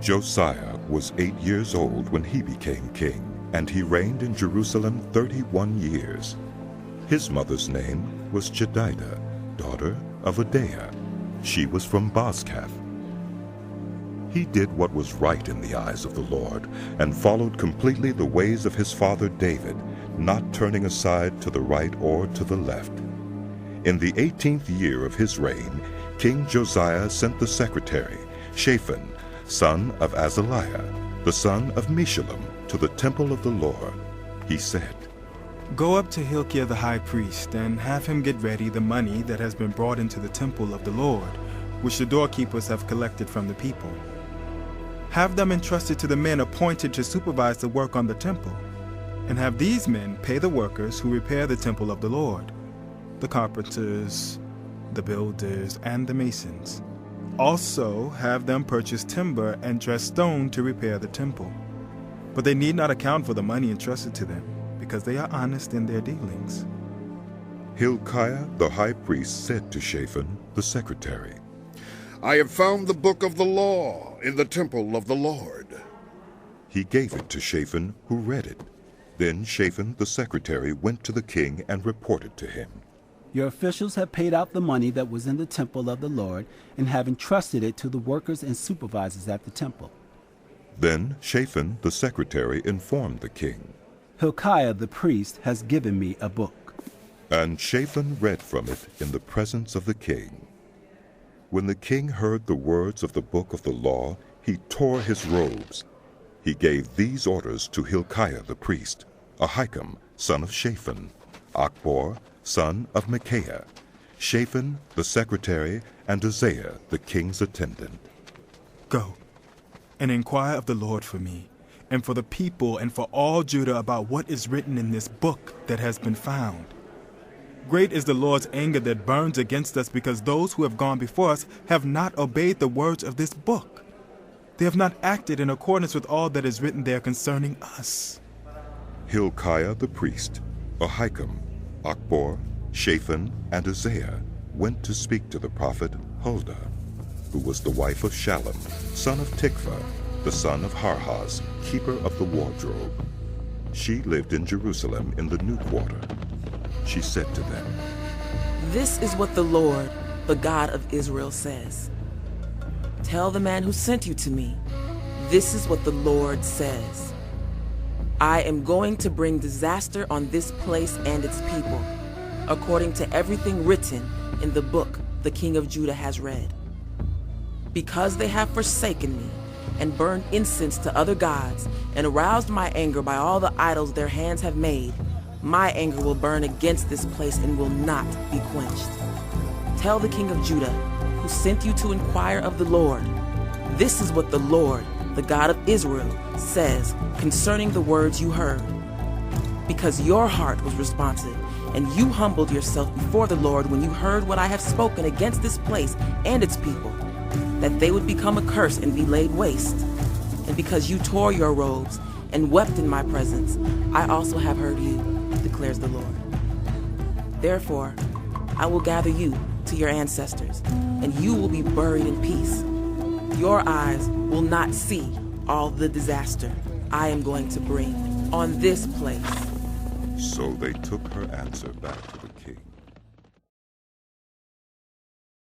Josiah was 8 years old when he became king, and he reigned in Jerusalem 31 years. His mother's name was Jedidah, daughter of Adaiah. She was from Bozkath. He did what was right in the eyes of the Lord, and followed completely the ways of his father David, not turning aside to the right or to the left. In the 18th year of his reign, King Josiah sent the secretary, Shaphan, son of Azaliah, the son of Meshullam, to the temple of the Lord. He said, "Go up to Hilkiah the high priest, and have him get ready the money that has been brought into the temple of the Lord, which the doorkeepers have collected from the people. Have them entrusted to the men appointed to supervise the work on the temple, and have these men pay the workers who repair the temple of the Lord, the carpenters, the builders, and the masons. Also have them purchase timber and dress stone to repair the temple. But they need not account for the money entrusted to them, because they are honest in their dealings." Hilkiah the high priest said to Shaphan the secretary, "I have found the book of the law in the temple of the Lord." He gave it to Shaphan, who read it. Then Shaphan the secretary went to the king and reported to him, "Your officials have paid out the money that was in the temple of the Lord and have entrusted it to the workers and supervisors at the temple." Then Shaphan the secretary informed the king, "Hilkiah the priest has given me a book." and Shaphan read from it in the presence of the king. When the king heard the words of the book of the law, he tore his robes. He gave these orders to Hilkiah the priest, Ahikam, son of Shaphan, Achbor, son of Micaiah, Shaphan the secretary, and Azaliah the king's attendant. "Go and inquire of the Lord for me, and for the people and for all Judah about what is written in this book that has been found. Great is the Lord's anger that burns against us, because those who have gone before us have not obeyed the words of this book. They have not acted in accordance with all that is written there concerning us." Hilkiah the priest, Ahikam, Achbor, Shaphan, and Azaliah went to speak to the prophet Huldah, who was the wife of Shallum, son of Tikvah, the son of Harhas, keeper of the wardrobe. She lived in Jerusalem in the new quarter. She said to them, "This is what the Lord, the God of Israel, says. Tell the man who sent you to me, this is what the Lord says. I am going to bring disaster on this place and its people, according to everything written in the book the king of Judah has read. Because they have forsaken me and burned incense to other gods and aroused my anger by all the idols their hands have made, my anger will burn against this place and will not be quenched. Tell the king of Judah, who sent you to inquire of the Lord, this is what the Lord, the God of Israel, says concerning the words you heard. Because your heart was responsive, and you humbled yourself before the Lord when you heard what I have spoken against this place and its people, that they would become a curse and be laid waste. And because you tore your robes and wept in my presence, I also have heard you, declares the Lord. Therefore, I will gather you to your ancestors, and you will be buried in peace. Your eyes will not see all the disaster I am going to bring on this place." So they took her answer back to the